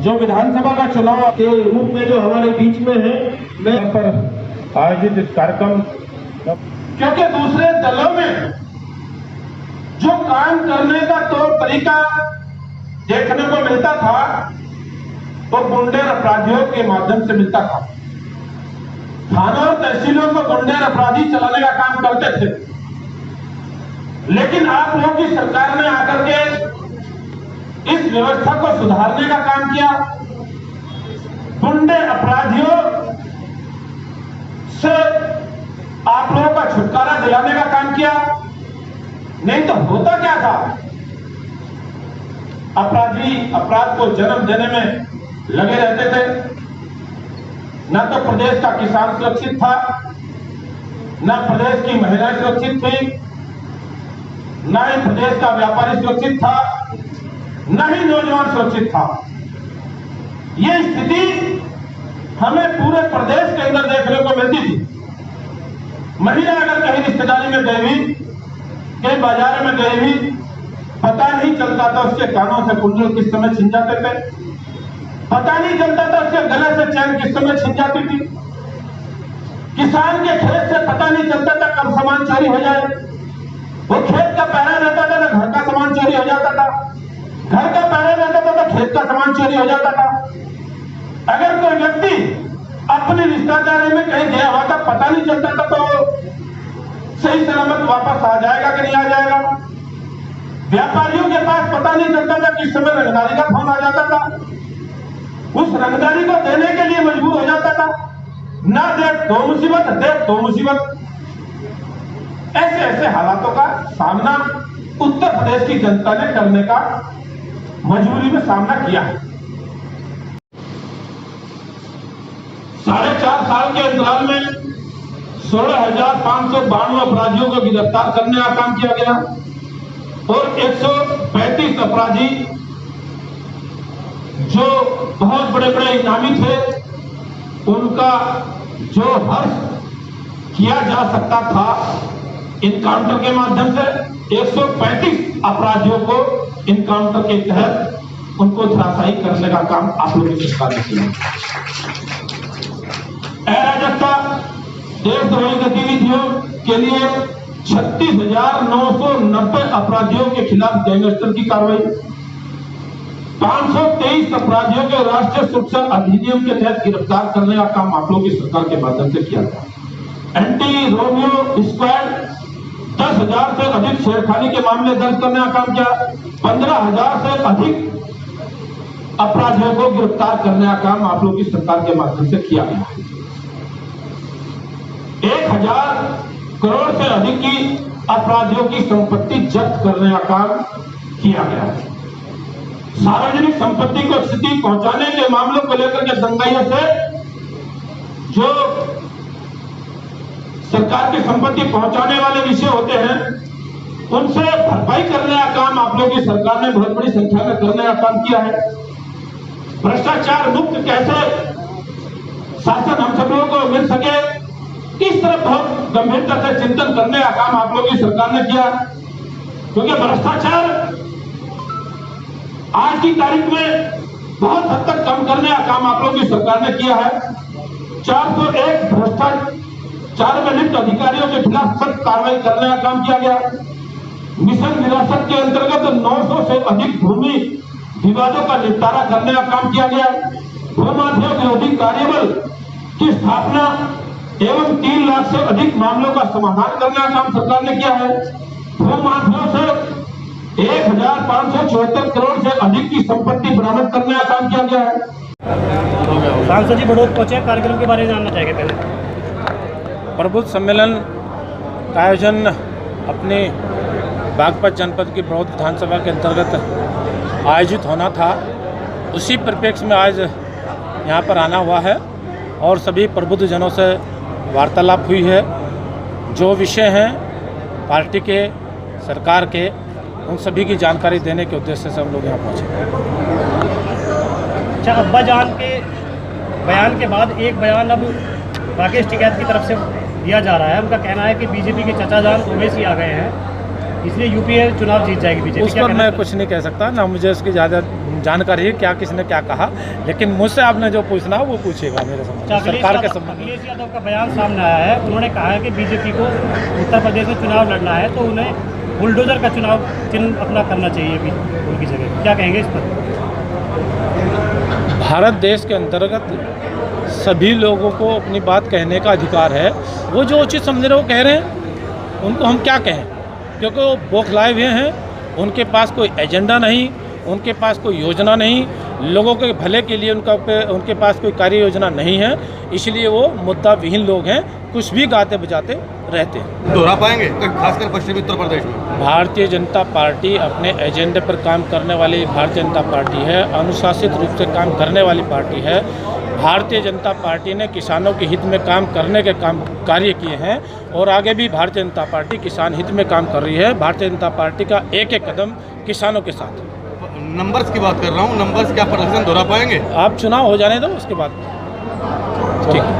जो विधानसभा का चुनाव के रूप में जो हमारे बीच में है, मैं पर आयोजित इस कार्यक्रम, क्योंकि दूसरे दलों में जो काम करने का तौर तरीका देखने को मिलता था वो गुंडे और अपराधियों के माध्यम से मिलता था। थानों और तहसीलों को गुंडे और अपराधी चलाने का काम करते थे, लेकिन आप लोगों की सरकार ने आकर के इस व्यवस्था को सुधारने का काम किया। गुंडे अपराधियों से आप लोगों का छुटकारा दिलाने का काम किया। नहीं तो होता क्या था, अपराधी अपराध को जन्म देने में लगे रहते थे। न तो प्रदेश का किसान सुरक्षित था, न प्रदेश की महिलाएं सुरक्षित थी, न ही प्रदेश का व्यापारी सुरक्षित था, न ही नौजवान सुरक्षित था। यह स्थिति हमें पूरे प्रदेश के अंदर देखने को मिलती थी। महिला अगर कहीं रिश्तेदारी में गई हुई, कहीं बाजार में गई हुई, पता नहीं चलता था उसके कानों से कुंडल किस समय छिन जाते थे, पता नहीं चलता था उसके गले से चैन किस समय छिन जाती थी। किसान के खेत से पता नहीं चलता था कब सामान चोरी हो जाए। वो खेत का पहरा रहता था तो घर का सामान चोरी हो जाता था, घर का पहरा रहता था तो खेत का सामान चोरी हो जाता था। अगर कोई व्यक्ति अपनी रिश्तेदारी में कहीं गया हुआ था, पता नहीं चलता था तो सही सलामत वापस आ जाएगा कि नहीं आ जाएगा। व्यापारियों के पास पता नहीं चलता था किस समय रंगदारी का फोन आ जाता था, उस रंगदारी को देने के लिए मजबूर हो जाता था। ना दे तो मुसीबत, दे तो मुसीबत। ऐसे ऐसे हालातों का सामना उत्तर प्रदेश की जनता ने करने का मजबूरी में सामना किया है। 4.5 साल के अंतराल में 16,592 अपराधियों को गिरफ्तार करने का काम किया गया और 135 अपराधी जो बहुत बड़े बड़े इनामी थे, उनका जो हर्ष किया जा सकता था इनकाउंटर के माध्यम से, 135 अपराधियों को इनकाउंटर के तहत उनको धराशायी करने का काम आप लोगों की सरकार ने किया। अराजकता, देशद्रोही गतिविधियों के लिए 36,990 अपराधियों के खिलाफ गैंगस्टर की कार्रवाई, 523 अपराधियों के राष्ट्रीय सुरक्षा अधिनियम के तहत गिरफ्तार करने का काम आप लोगों की सरकार के माध्यम से किया गया। एंटी रोमियो स्क्वाड 10,000 से अधिक छेड़खानी के मामले दर्ज करने का काम किया। 15,000 से अधिक अपराधियों को गिरफ्तार करने का काम आप लोगों की सरकार के माध्यम से किया गया। 1,000 करोड़ से अधिक की अपराधियों की संपत्ति जब्त करने का काम किया गया। सार्वजनिक संपत्ति को क्षति पहुंचाने के मामलों को लेकर के दंगाइयों से जो सरकार की संपत्ति पहुंचाने वाले विषय होते हैं, उनसे भरपाई करने का काम आप लोगों की सरकार ने बहुत बड़ी संख्या में करने का काम किया है। भ्रष्टाचार मुक्त कैसे शासन हम सब लोगों को मिल सके, इस तरफ बहुत गंभीरता से चिंतन करने का काम आप लोगों की सरकार ने किया। क्योंकि भ्रष्टाचार आज की तारीख में बहुत हद तक कम करने का काम आप लोगों की सरकार ने किया है। 401 भ्रष्टाचार में लिप्त अधिकारियों के खिलाफ सख्त कार्रवाई करने का काम किया गया। मिशन विरासत के अंतर्गत 900 से अधिक भूमि विवादों का निपटारा करने का काम किया गया। भूमाफिया विरोधी कार्यबल की स्थापना एवं 3 लाख से अधिक मामलों का समाधान करने का काम सरकार ने किया है। भूमाफियों से 1,574 करोड़ से अधिक की संपत्ति बरामद करने का काम किया गया है। सांसद जी बड़ौत पहुंचे, कार्यक्रम के बारे में जानना चाहेंगे। पहले प्रबुद्ध सम्मेलन का आयोजन अपने बागपत जनपद की बड़ौत विधानसभा के अंतर्गत आयोजित होना था, उसी परिप्रेक्ष्य में आज यहाँ पर आना हुआ है और सभी प्रबुद्ध जनों से वार्तालाप हुई है। जो विषय हैं पार्टी के, सरकार के, उन सभी की जानकारी देने के उद्देश्य से हम लोग यहाँ पहुँचे। अच्छा, अब्बा जान के बयान के बाद एक बयान अब राकेश टिकैत की तरफ से दिया जा रहा है। उनका कहना है कि बीजेपी के चचा जान ओवैसी आ गए हैं इसलिए यूपीए चुनाव जीत जाएगी बीजेपी। उस पर मैं कुछ नहीं कह सकता, ना मुझे उसकी ज़्यादा जानकारी है क्या किसने क्या कहा, लेकिन मुझसे आपने जो पूछना वो पूछेगा मेरे संबंध सरकार के संबंध में। अखिलेश यादव का बयान सामने आया है, उन्होंने कहा है कि बीजेपी को उत्तर प्रदेश में चुनाव लड़ना है तो उन्हें बुलडोजर का चुनाव चिन्ह अपना करना चाहिए भी उनकी जगह। क्या कहेंगे इस पर? भारत देश के अंतर्गत सभी लोगों को अपनी बात कहने का अधिकार है। वो जो उचित समझ रहे वो कह रहे हैं, उनको हम क्या कहें, क्योंकि वो बौखलाए हुए हैं, उनके पास कोई एजेंडा नहीं, उनके पास कोई योजना नहीं, लोगों के भले के लिए उनके पास कोई कार्य योजना नहीं है, इसलिए वो मुद्दा विहीन लोग हैं, कुछ भी गाते बजाते रहते हैं। दोहरा पाएंगे खासकर पश्चिमी उत्तर प्रदेश में? भारतीय जनता पार्टी अपने एजेंडे पर काम करने वाली भारतीय जनता पार्टी है, अनुशासित रूप से काम करने वाली पार्टी है। भारतीय जनता पार्टी ने किसानों के हित में काम करने के कार्य किए हैं और आगे भी भारतीय जनता पार्टी किसान हित में काम कर रही है। भारतीय जनता पार्टी का एक एक कदम किसानों के साथ। नंबर्स की बात कर रहा हूँ, नंबर्स क्या प्रदर्शन दोहरा पाएंगे? आप चुनाव हो जाने दो उसके बाद। ठीक।